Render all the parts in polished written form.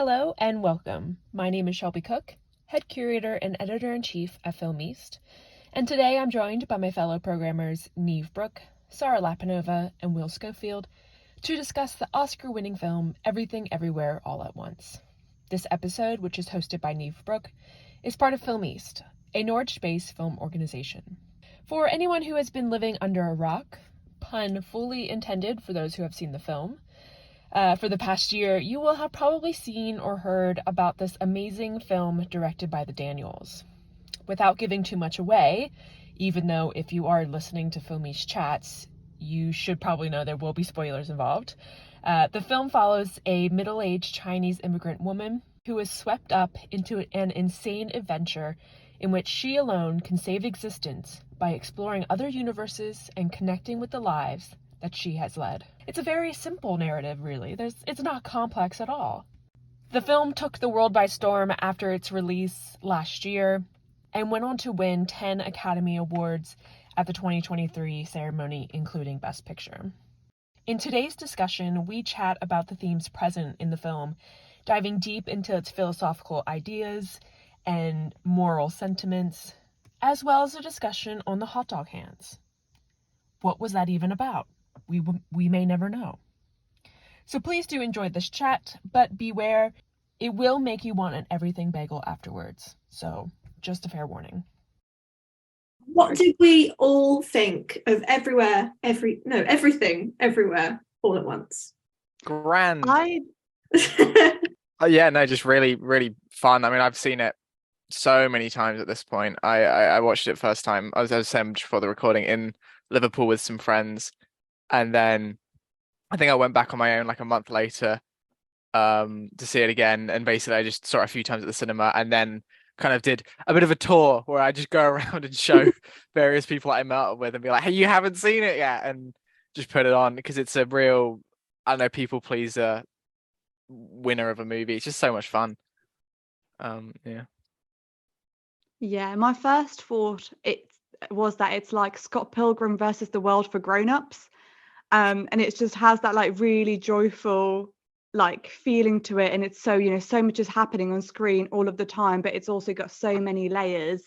Hello and welcome. My name is Shelby Cook, head curator and editor-in-chief at Film East, and today I'm joined by my fellow programmers Neve Brooke, Sarah Lapanova, and Will Schofield to discuss the Oscar-winning film Everything Everywhere All at Once. This episode, which is hosted by Neve Brooke, is part of Film East, a Norwich-based film organization. For anyone who has been living under a rock, pun fully intended for those who have seen the film, for the past year, you will have probably seen or heard about this amazing film directed by the Daniels. Without giving too much away, even though if you are listening to Film East chats, you should probably know there will be spoilers involved. The film follows a middle-aged Chinese immigrant woman who is swept up into an insane adventure in which she alone can save existence by exploring other universes and connecting with the lives that she has led. It's a very simple narrative, really. It's not complex at all. The film took the world by storm after its release last year and went on to win 10 Academy Awards at the 2023 ceremony, including Best Picture. In today's discussion, we chat about the themes present in the film, diving deep into its philosophical ideas and moral sentiments, as well as a discussion on the hot dog hands. What was that even about? We may never know. So please do enjoy this chat, but beware, it will make you want an everything bagel afterwards. So just a fair warning. What did we all think of Everything, Everywhere, All at Once? Grand. Just really, really fun. I mean, I've seen it so many times at this point. I watched it first time, as I was saying before the recording, in Liverpool with some friends. And then I think I went back on my own like a month later to see it again. And basically I just saw it a few times at the cinema and then kind of did a bit of a tour where I just go around and show various people I met up with and be like, hey, you haven't seen it yet, and just put it on because it's a real, I don't know, people pleaser winner of a movie. It's just so much fun. Yeah, my first thought was that it's like Scott Pilgrim versus the World for grown-ups. And it just has that like really joyful like feeling to it, and it's so so much is happening on screen all of the time, but it's also got so many layers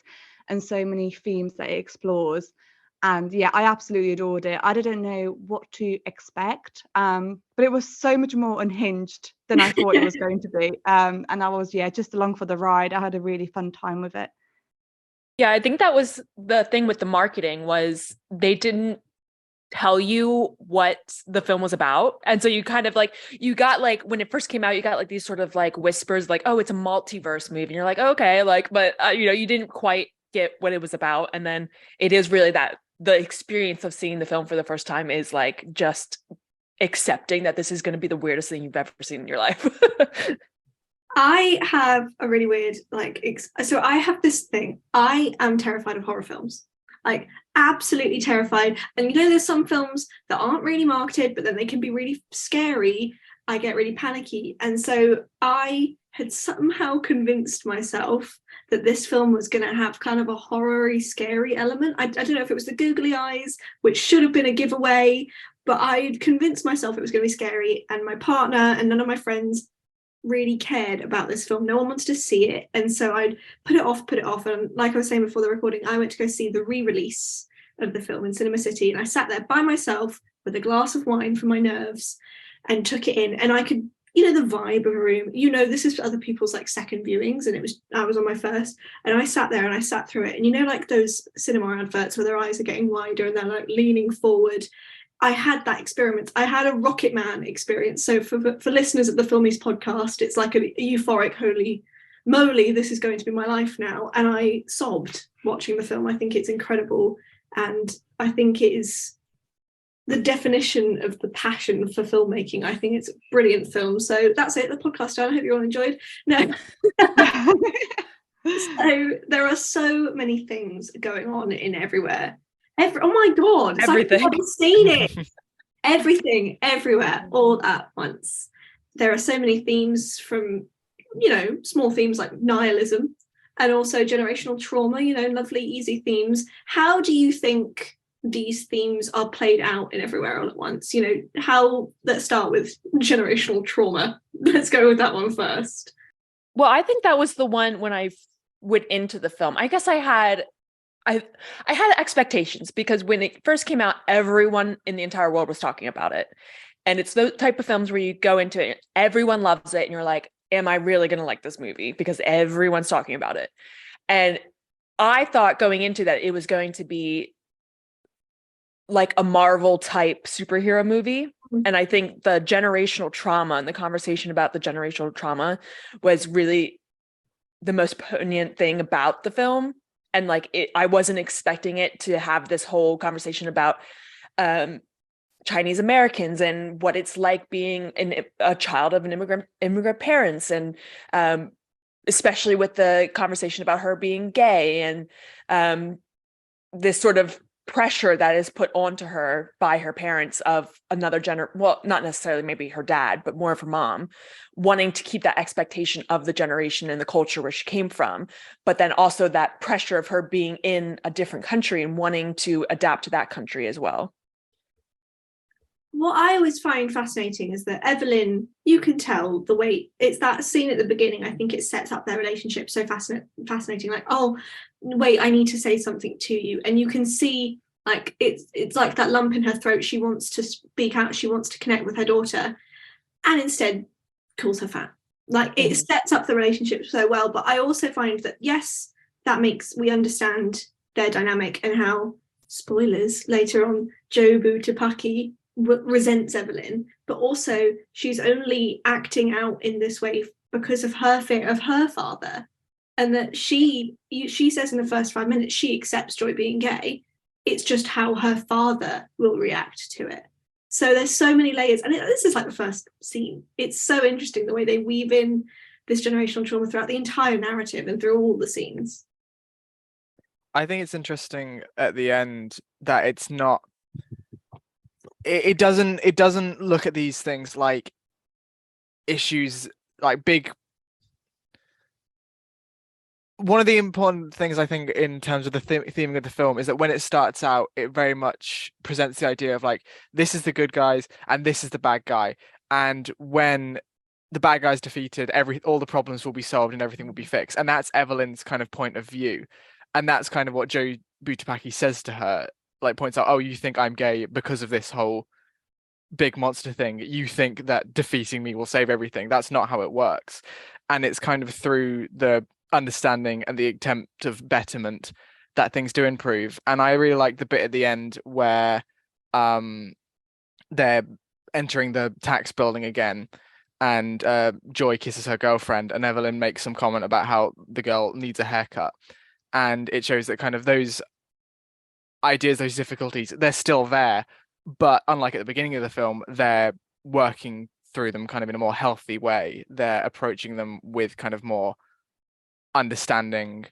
and so many themes that it explores. And yeah, I absolutely adored it. I didn't know what to expect, but it was so much more unhinged than I thought it was going to be. And I was just along for the ride. I had a really fun time with it. Yeah, I think that was the thing with the marketing, was they didn't tell you what the film was about. And so you kind of like, you got like, when it first came out, you got like these sort of like whispers like, oh, it's a multiverse movie. And you're like, okay, like, but you didn't quite get what it was about. And then it is really that the experience of seeing the film for the first time is like just accepting that this is going to be the weirdest thing you've ever seen in your life. I have a really weird so I have this thing. I am terrified of horror films. Like, absolutely terrified. And there's some films that aren't really marketed, but then they can be really scary. I get really panicky. And so I had somehow convinced myself that this film was going to have kind of a horror-y, scary element. I don't know if it was the googly eyes, which should have been a giveaway, but I'd convinced myself it was going to be scary. And my partner and none of my friends really cared about this film. No one wanted to see it, and so I'd put it off, and like I was saying before the recording, I went to go see the re-release of the film in Cinema City, and I sat there by myself with a glass of wine for my nerves and took it in, and I could the vibe of a room. This is other people's like second viewings, and I was on my first, and I sat there and I sat through it, and like those cinema adverts where their eyes are getting wider and they're like leaning forward. I had that experience. I had a Rocket Man experience. So for listeners of the Film East podcast, it's like a euphoric, holy moly, this is going to be my life now. And I sobbed watching the film. I think it's incredible. And I think it is the definition of the passion for filmmaking. I think it's a brilliant film. So that's it, the podcast. I hope you all enjoyed. No. So there are so many things going on in Everywhere. Oh my God, everything. I've seen it. Everything, everywhere, all at once. There are so many themes, from small themes like nihilism and also generational trauma, lovely easy themes. How do you think these themes are played out in Everywhere All at Once. You know, how, let's start with generational trauma. Let's go with that one first. Well, I think that was the one when I went into the film. I guess I had expectations because when it first came out, everyone in the entire world was talking about it. And it's the type of films where you go into it, everyone loves it, and you're like, am I really going to like this movie? Because everyone's talking about it. And I thought going into that, it was going to be like a Marvel type superhero movie. And I think the generational trauma and the conversation about the generational trauma was really the most poignant thing about the film. And like I wasn't expecting it to have this whole conversation about Chinese Americans and what it's like being a child of an immigrant parents, and especially with the conversation about her being gay and this sort of pressure that is put onto her by her parents of another well, not necessarily maybe her dad, but more of her mom, wanting to keep that expectation of the generation and the culture where she came from, but then also that pressure of her being in a different country and wanting to adapt to that country as well. What I always find fascinating is that Evelyn, you can tell the way, it's that scene at the beginning, I think it sets up their relationship so fascinating, like, oh wait, I need to say something to you, and you can see like it's like that lump in her throat. She wants to speak out, she wants to connect with her daughter, and instead calls her fat. Like, it sets up the relationship so well. But I also find that, yes, that makes we understand their dynamic and how, spoilers, later on Joe Butapaki resents Evelyn, but also she's only acting out in this way because of her fear of her father, and that she says in the first 5 minutes she accepts Joy being gay. It's just how her father will react to it. So there's so many layers, and this is like the first scene. It's so interesting the way they weave in this generational trauma throughout the entire narrative and through all the scenes. I think it's interesting at the end that it's not, it doesn't look at these things like issues, like big. One of the important things I think in terms of the theming of the film is that when it starts out, it very much presents the idea of like, this is the good guys and this is the bad guy, and when the bad guy's defeated, all the problems will be solved and everything will be fixed. And that's Evelyn's kind of point of view, and that's kind of what Joe Butapaki says to her, like points out, oh, you think I'm gay because of this whole big monster thing. You think that defeating me will save everything. That's not how it works. And it's kind of through the understanding and the attempt of betterment that things do improve. And I really like the bit at the end where they're entering the tax building again, and Joy kisses her girlfriend, and Evelyn makes some comment about how the girl needs a haircut. And it shows that kind of those ideas, those difficulties, they're still there, but unlike at the beginning of the film, they're working through them kind of in a more healthy way. They're approaching them with kind of more understanding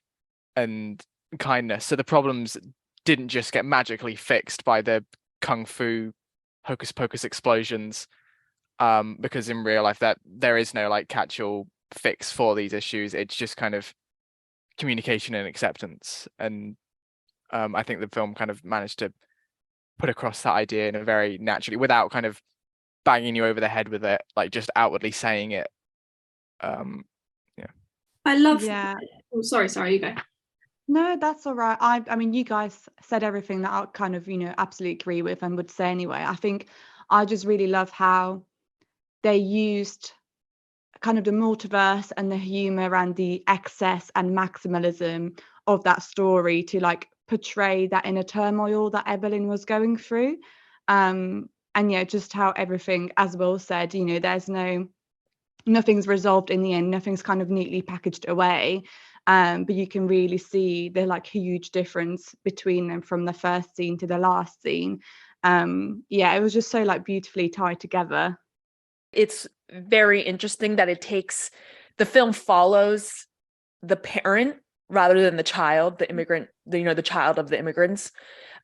and kindness. So the problems didn't just get magically fixed by the kung fu hocus pocus explosions, because in real life that there is no like catch-all fix for these issues. It's just kind of communication and acceptance. And I think the film kind of managed to put across that idea in a very naturally, without kind of banging you over the head with it, like just outwardly saying it. I love. Yeah. Oh, sorry, you go. No, that's all right. I mean, you guys said everything that I kind of, absolutely agree with and would say anyway. I think I just really love how they used kind of the multiverse and the humor and the excess and maximalism of that story to like portray that inner turmoil that Evelyn was going through. And yeah, just how everything, as Will said, there's nothing's resolved in the end, nothing's kind of neatly packaged away. But you can really see the like huge difference between them from the first scene to the last scene. Yeah, it was just so like beautifully tied together. It's very interesting that the film follows the parent rather than the child, the immigrant, the child of the immigrants.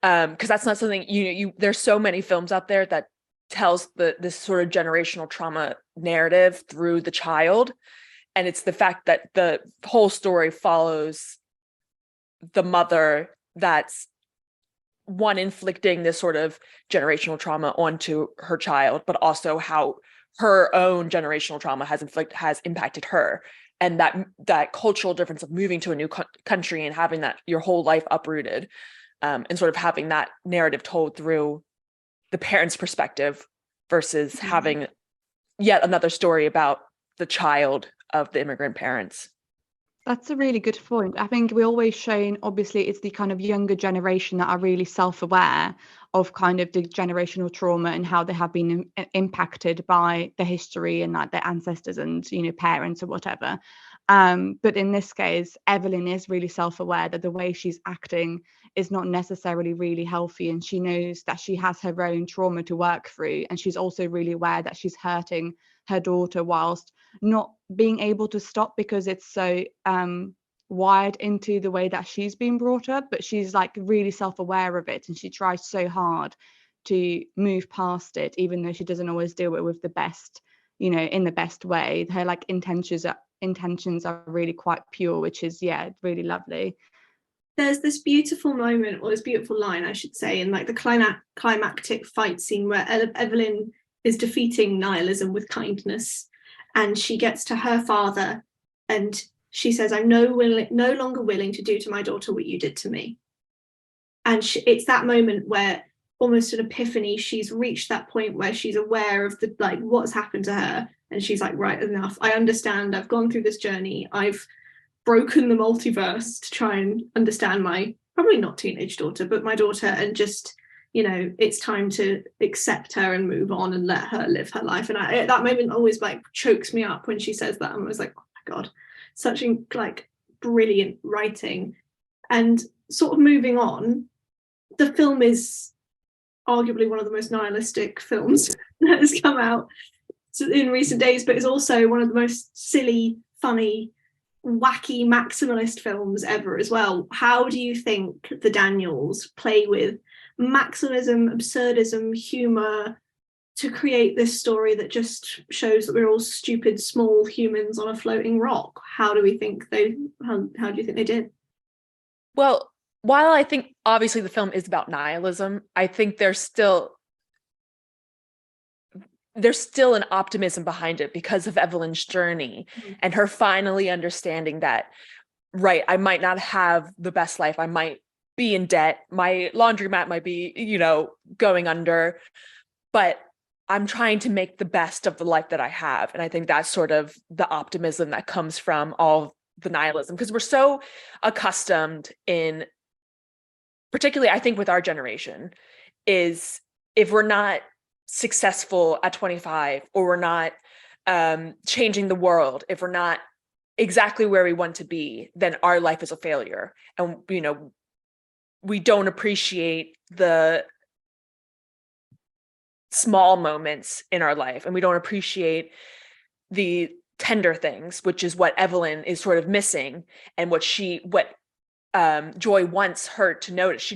Because that's not something, there's so many films out there that tells this sort of generational trauma narrative through the child. And it's the fact that the whole story follows the mother that's one inflicting this sort of generational trauma onto her child, but also how her own generational trauma has impacted her, and that cultural difference of moving to a new country and having that your whole life uprooted, and sort of having that narrative told through the parents' perspective versus having yet another story about the child of the immigrant parents. That's a really good point. I think we're always shown, obviously, it's the kind of younger generation that are really self-aware of kind of the generational trauma and how they have been impacted by the history and like their ancestors and, parents or whatever. But in this case, Evelyn is really self-aware that the way she's acting is not necessarily really healthy, and she knows that she has her own trauma to work through, and she's also really aware that she's hurting her daughter whilst not being able to stop because it's so wired into the way that she's been brought up. But she's like really self-aware of it, and she tries so hard to move past it, even though she doesn't always do it with the best, in the best way. Her like intentions are really quite pure, which is really lovely. There's this beautiful moment, or this beautiful line, I should say, in like the climactic fight scene where Evelyn is defeating nihilism with kindness, and she gets to her father and she says, I'm no longer willing to do to my daughter what you did to me. And it's that moment where, almost an epiphany, she's reached that point where she's aware of the like what's happened to her, and she's like, right, enough, I understand, I've gone through this journey, I've broken the multiverse to try and understand my probably not teenage daughter, but my daughter, and just, it's time to accept her and move on and let her live her life. And that moment always like chokes me up when she says that. I was like, oh my god, such like brilliant writing. And sort of moving on, the film is arguably one of the most nihilistic films that has come out in recent days, but it's also one of the most silly, funny, wacky maximalist films ever as well. How do you think the Daniels play with maximalism, absurdism, humor to create this story that just shows that we're all stupid small humans on a floating rock? How do you think they did? Well, while I think obviously the film is about nihilism, I think there's still an optimism behind it because of Evelyn's journey and her finally understanding that, right, I might not have the best life. I might be in debt. My laundromat might be, going under, but I'm trying to make the best of the life that I have. And I think that's sort of the optimism that comes from all the nihilism, because we're so accustomed in, particularly I think with our generation, is if we're not successful at 25, or we're not changing the world, if we're not exactly where we want to be, then our life is a failure. And we don't appreciate the small moments in our life, and we don't appreciate the tender things, which is what Evelyn is sort of missing, and what Joy wants her to notice.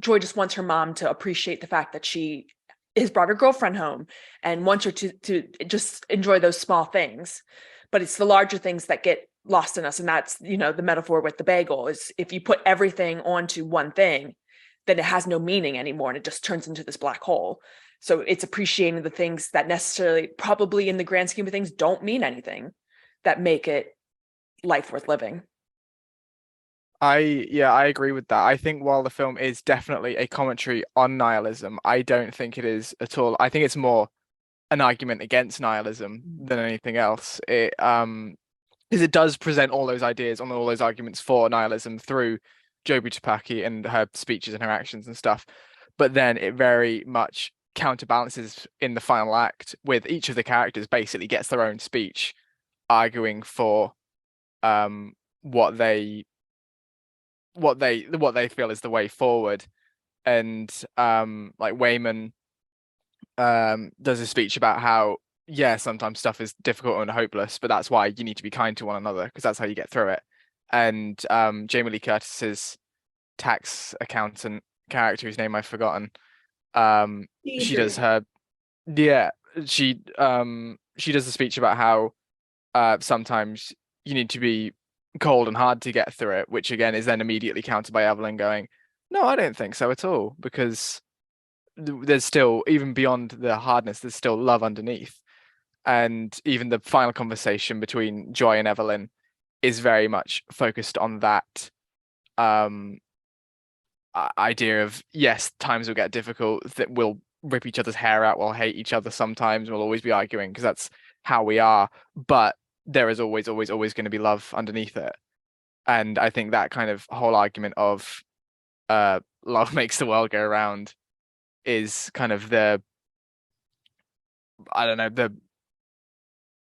Joy just wants her mom to appreciate the fact that she has brought her girlfriend home, and wants her to just enjoy those small things. But it's the larger things that get lost in us. And that's, the metaphor with the bagel is, if you put everything onto one thing, then it has no meaning anymore, and it just turns into this black hole. So it's appreciating the things that necessarily, probably in the grand scheme of things, don't mean anything, that make it life worth living. I agree with that. I think while the film is definitely a commentary on nihilism, I don't think it is at all. I think it's more an argument against nihilism than anything else. Because it does present all those ideas and all those arguments for nihilism through Jobu Tupaki and her speeches and her actions and stuff. But then it very much counterbalances in the final act, with each of the characters basically gets their own speech arguing for what they feel is the way forward. And like Wayman does a speech about how sometimes stuff is difficult and hopeless, but that's why you need to be kind to one another, because that's how you get through it. And Jamie Lee Curtis's tax accountant character, whose name I've forgotten, she does she does a speech about how sometimes you need to be cold and hard to get through it, which again is then immediately countered by Evelyn going, No, I don't think so at all, because there's still, even beyond the hardness, there's still love underneath. And even the final conversation between Joy and Evelyn is very much focused on that um idea of, yes, times will get difficult, that we'll rip each other's hair out, we'll hate each other sometimes, we'll always be arguing because that's how we are, but there is always, always, always going to be love underneath it. And I think that kind of whole argument of love makes the world go round is kind of the, I don't know, the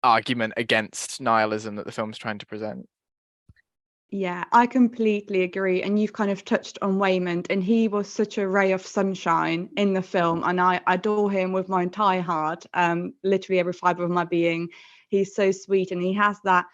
argument against nihilism that the film's trying to present. Yeah, I completely agree. And you've kind of touched on Waymond, and he was such a ray of sunshine in the film, and I adore him with my entire heart, literally every fiber of my being. He's so sweet, and he has that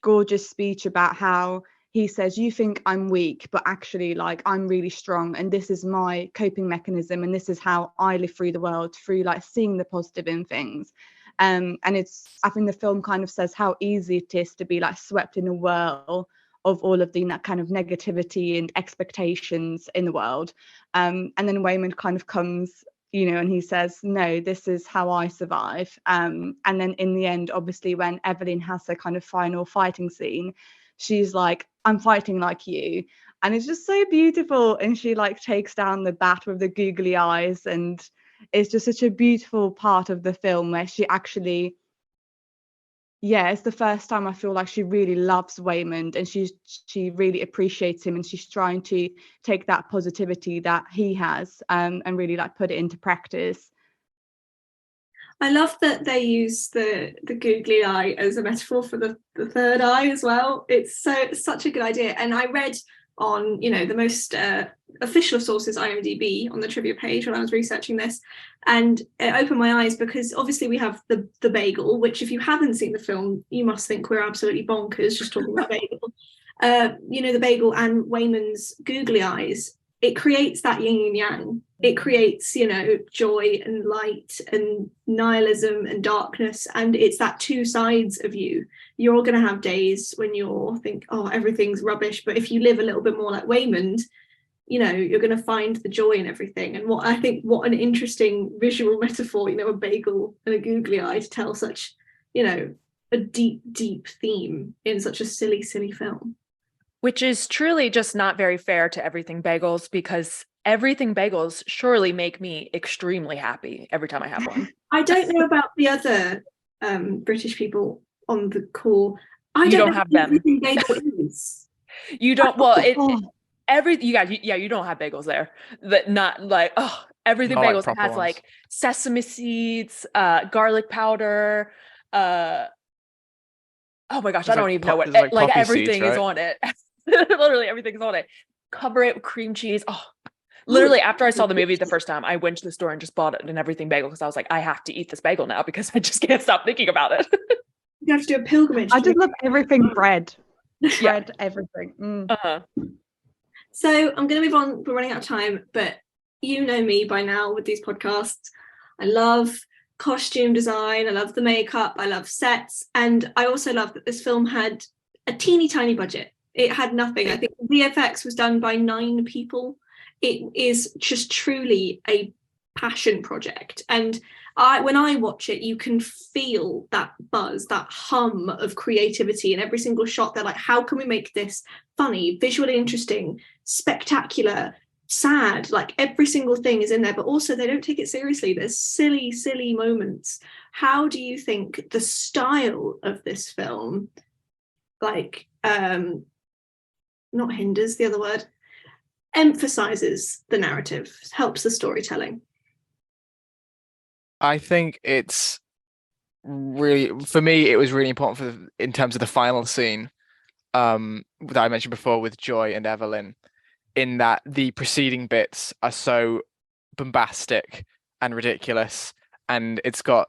gorgeous speech about how he says, you think I'm weak, but actually, like, I'm really strong, and this is my coping mechanism, and this is how I live through the world, through like seeing the positive in things. And it's, I think the film kind of says how easy it is to be like swept in a whirl of all of the kind of negativity and expectations in the world. And then Waymond kind of comes, and he says, no, this is how I survive. And then in the end, obviously, when Evelyn has her kind of final fighting scene, she's like, I'm fighting like you. And it's just so beautiful. And she like takes down the bat with the googly eyes. And it's just such a beautiful part of the film where she actually, it's the first time I feel like she really loves Waymond, and she really appreciates him, and she's trying to take that positivity that he has and really like put it into practice. I love that they use the googly eye as a metaphor for the third eye as well. It's such a good idea. And I read on the most official sources, IMDb, on the trivia page when I was researching this, and it opened my eyes, because obviously we have the bagel, which if you haven't seen the film you must think we're absolutely bonkers just talking about bagel. The bagel and Waymond's googly eyes, it creates that yin and yang. It creates joy and light and nihilism and darkness, and it's that two sides of you. You're going to have days when you'll think, oh, everything's rubbish, but if you live a little bit more like Waymond, you're going to find the joy in everything. And what an interesting visual metaphor, a bagel and a googly eye, to tell such a deep theme in such a silly film. Which is truly just not very fair to Everything Bagels, because Everything Bagels surely make me extremely happy every time I have one. I don't know about the other British people on the call. I You don't don't know have what them. Everything Bagel is. You don't. Well, you don't have bagels there. That not like Everything Not like Bagels proper has ones. like sesame seeds, garlic powder. Oh my gosh, I don't even know what there's like like poppy everything seeds, is right? on it. Literally everything is on it. Cover it with cream cheese. Oh, literally after I saw the movie the first time, I went to the store and just bought an Everything Bagel, because I was like, I have to eat this bagel now because I just can't stop thinking about it. You have to do a pilgrimage. I just love everything bread. Yeah. Everything. So I'm going to move on. We're running out of time, but you know me by now with these podcasts. I love costume design. I love the makeup. I love sets. And I also love that this film had a teeny tiny budget. It had nothing. I think VFX was done by 9 people. It is just truly a passion project. And when I watch it, you can feel that buzz, that hum of creativity in every single shot. They're like, how can we make this funny, visually interesting, spectacular, sad? Like every single thing is in there, but also they don't take it seriously. There's silly moments. How do you think the style of this film, like, not hinders, the other word, emphasizes the narrative, helps the storytelling? I think it's really, for me, it was really important in terms of the final scene that I mentioned before with Joy and Evelyn, in that the preceding bits are so bombastic and ridiculous, and it's got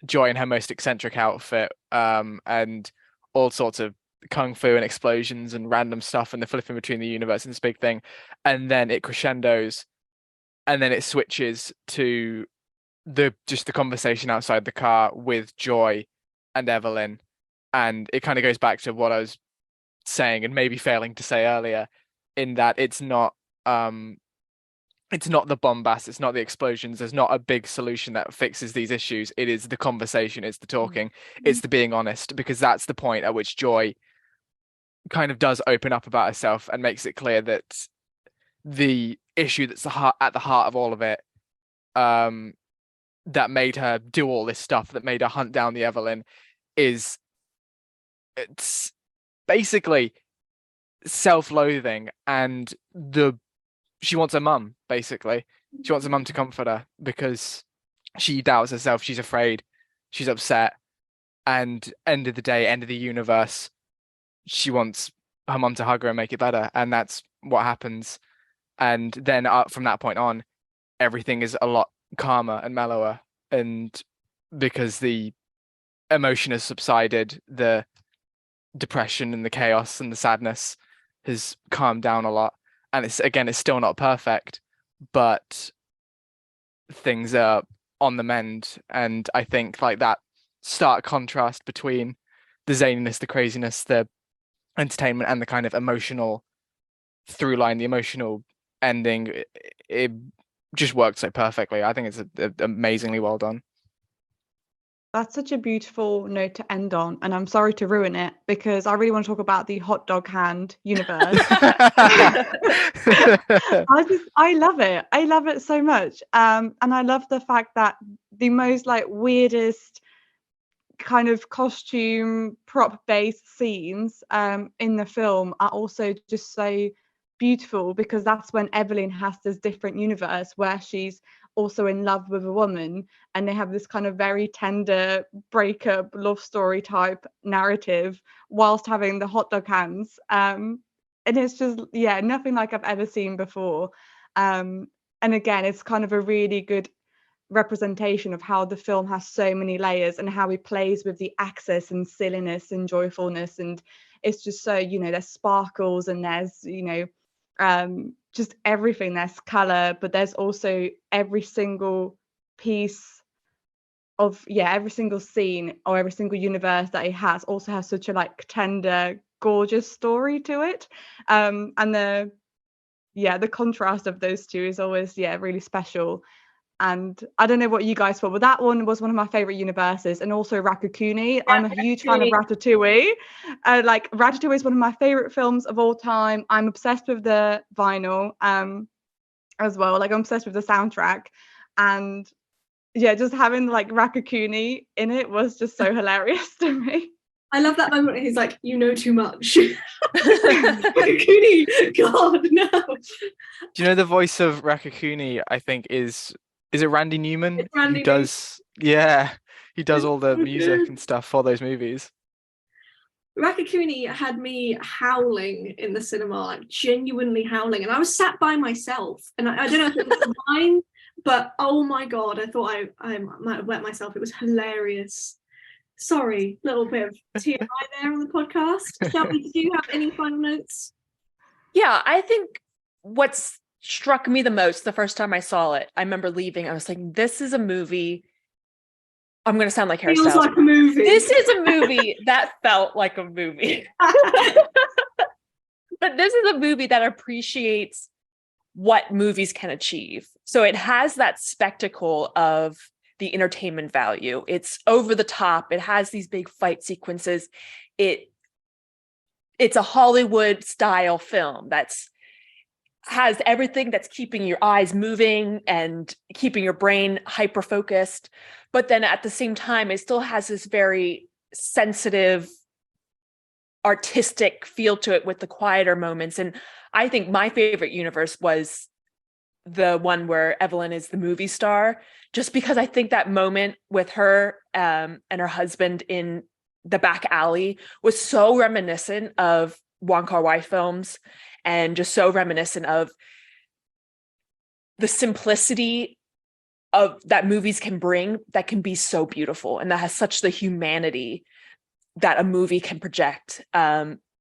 Joy in her most eccentric outfit, and all sorts of kung fu and explosions and random stuff, and the flipping between the universe and this big thing, and then it crescendos, and then it switches to the conversation outside the car with Joy and Evelyn, and it kind of goes back to what I was saying and maybe failing to say earlier, in that it's not it's not the bombast, it's not the explosions, there's not a big solution that fixes these issues. It is the conversation, it's the talking, it's the being honest, because that's the point at which Joy kind of does open up about herself and makes it clear that the issue that's at the heart of all of it, that made her do all this stuff, that made her hunt down the Evelyn, it's basically self-loathing, and she wants her mum, basically. She wants her mum to comfort her because she doubts herself, she's afraid, she's upset, and end of the day, end of the universe, she wants her mum to hug her and make it better, and that's what happens. And then from that point on, everything is a lot calmer and mellower, and because the emotion has subsided, the depression and the chaos and the sadness has calmed down a lot. And it's still not perfect, but things are on the mend. And I think like that stark contrast between the zaniness, the craziness, the entertainment, and the kind of emotional through line, the emotional ending, it just worked so perfectly. I think it's amazingly well done. That's such a beautiful note to end on, and I'm sorry to ruin it because I really want to talk about the hot dog hand universe. I love it. I love it so much. And I love the fact that the most like weirdest kind of costume prop based scenes in the film are also just so beautiful, because that's when Evelyn has this different universe where she's also in love with a woman, and they have this kind of very tender breakup love story type narrative whilst having the hot dog hands, and it's just nothing like I've ever seen before, and again it's kind of a really good representation of how the film has so many layers and how it plays with the access and silliness and joyfulness, and it's just so, there's sparkles and there's just everything. There's color, but there's also every single piece of every single scene or every single universe that it has also has such a like tender, gorgeous story to it, and the contrast of those two is always really special. And I don't know what you guys thought, but that one was one of my favorite universes, and also Ratatouille. I'm a huge fan of Ratatouille. Like Ratatouille is one of my favorite films of all time. I'm obsessed with the vinyl as well. Like I'm obsessed with the soundtrack, and just having like Ratatouille in it was just so hilarious to me. I love that moment. He's like, "You know too much." Ratatouille, God no. Do you know the voice of Ratatouille? I think is it Randy Newman? It's Randy who does he does all the music and stuff for those movies. Ratatouille had me howling in the cinema, like genuinely howling, and I was sat by myself, and I don't know if it was mine, but oh my God, I thought I might have wet myself. It was hilarious. Sorry, little bit of TMI there on the podcast. Shelby, did you have any final notes? Yeah, I think what's struck me the most the first time I saw it, I remember leaving, I was like, this is a movie. I'm going to sound like Harry Styles. Feels like a movie. This is a movie that felt like a movie. But this is a movie that appreciates what movies can achieve. So it has that spectacle of the entertainment value. It's over the top. It has these big fight sequences. It's a Hollywood style film that's has everything that's keeping your eyes moving and keeping your brain hyper focused. But then at the same time, it still has this very sensitive, artistic feel to it with the quieter moments. And I think my favorite universe was the one where Evelyn is the movie star, just because I think that moment with her and her husband in the back alley was so reminiscent of Wong Kar-wai films, and just so reminiscent of the simplicity of that movies can bring, that can be so beautiful, and that has such the humanity that a movie can project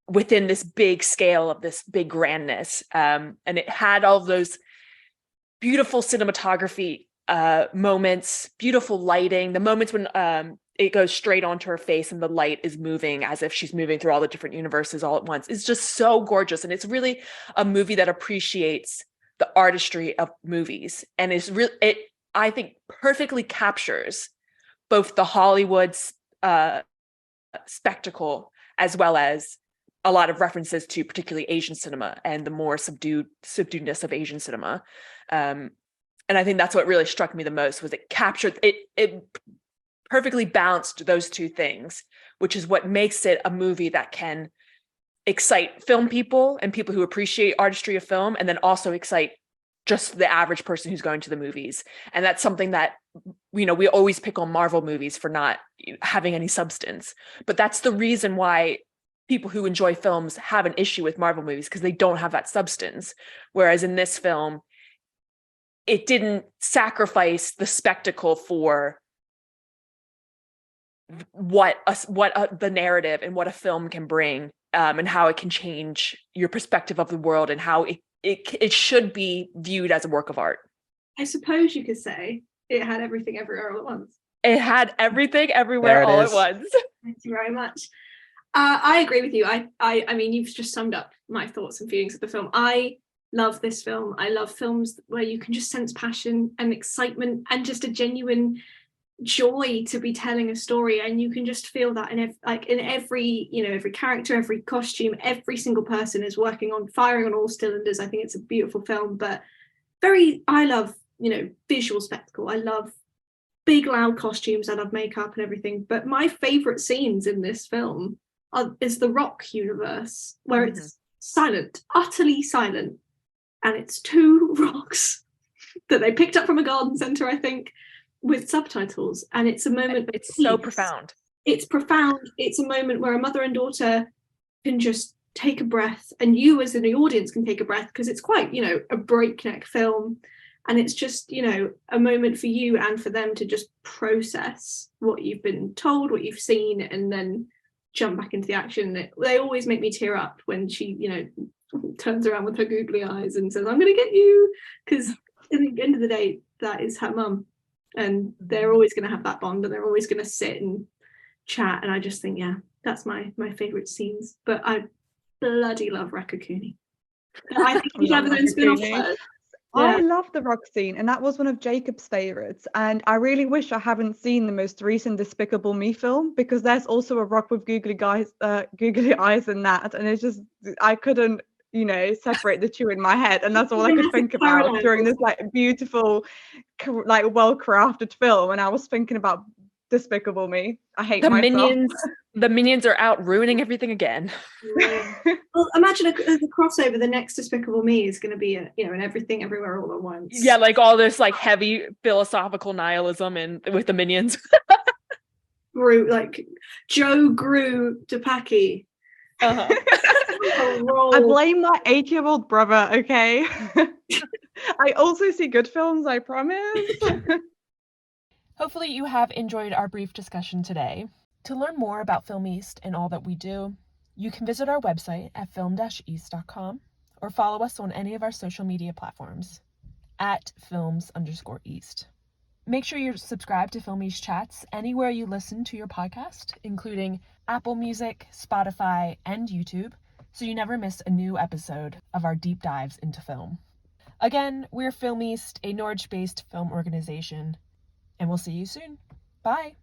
within this big scale of this big grandness. And it had all of those beautiful cinematography moments, beautiful lighting, the moments when it goes straight onto her face and the light is moving as if she's moving through all the different universes all at once. It's just so gorgeous. And it's really a movie that appreciates the artistry of movies, and I think perfectly captures both the Hollywood spectacle as well as a lot of references to particularly Asian cinema and the more subduedness of Asian cinema. And I think that's what really struck me the most, was it captured, it perfectly balanced those two things, which is what makes it a movie that can excite film people and people who appreciate artistry of film, and then also excite just the average person who's going to the movies. And that's something that, we always pick on Marvel movies for not having any substance, but that's the reason why people who enjoy films have an issue with Marvel movies, because they don't have that substance. Whereas in this film, it didn't sacrifice the spectacle for what the narrative and what a film can bring, and how it can change your perspective of the world, and how it should be viewed as a work of art. I suppose you could say it had everything everywhere all at once. It had everything everywhere all at once. Thank you very much. I agree with you. I mean, you've just summed up my thoughts and feelings of the film. I love this film. I love films where you can just sense passion and excitement and just a genuine joy to be telling a story, and you can just feel that in every every character, every costume, every single person is firing on all cylinders. I think it's a beautiful film, but I love visual spectacle. I love big loud costumes. I love makeup and everything, but my favorite scenes in this film is the rock universe, where it's silent, utterly silent, and it's two rocks that they picked up from a garden center, I think, with subtitles, and it's a moment. It's so profound. It's profound. It's a moment where a mother and daughter can just take a breath, and you as in the audience can take a breath, because it's quite a breakneck film, and it's just a moment for you and for them to just process what you've been told, what you've seen, and then jump back into the action. They always make me tear up when she turns around with her googly eyes and says, "I'm gonna get you," because at the end of the day, that is her mum, and they're always going to have that bond, and they're always going to sit and chat. And I just think, that's my favorite scenes. But I bloody love Raccacoonie. I think he have his own spin-off first. I love the rock scene, and that was one of Jacob's favorites. And I really wish I haven't seen the most recent Despicable Me film, because there's also a rock with googly eyes in that, and it's just, I couldn't separate the two in my head, and that's all I could think about during this beautiful, well-crafted film. And I was thinking about Despicable Me. I hate the myself. Minions. The Minions are out ruining everything again. Yeah. Well, imagine the crossover. The next Despicable Me is going to be an everything everywhere all at once. Yeah, all this heavy philosophical nihilism and with the Minions. Joe Gru Dupaki. I blame my 8-year-old brother, okay? I also see good films, I promise. Hopefully you have enjoyed our brief discussion today. To learn more about Film East and all that we do, you can visit our website at film-east.com or follow us on any of our social media platforms at films_east. Make sure you're subscribed to Film East Chats anywhere you listen to your podcast, including Apple Music, Spotify, and YouTube, so you never miss a new episode of our deep dives into film. Again, we're Film East, a Norwich-based film organization, and we'll see you soon. Bye!